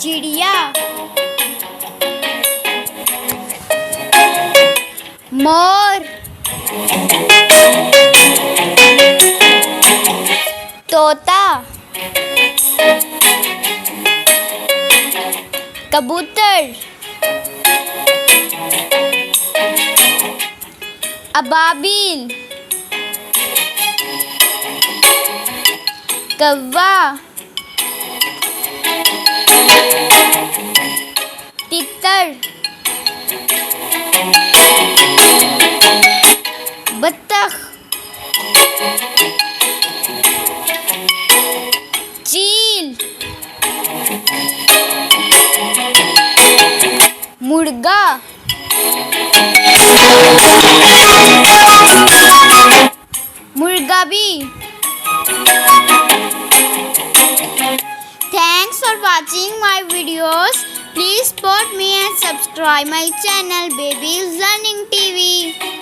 चिड़िया, मोर, तोता, कबूतर, अबाबिल, कौवा, तितर, बत्तख, चील, मुर्गा, मुर्गा भी। Thanks for watching my videos. Please support me and subscribe my channel Baby's Learning TV.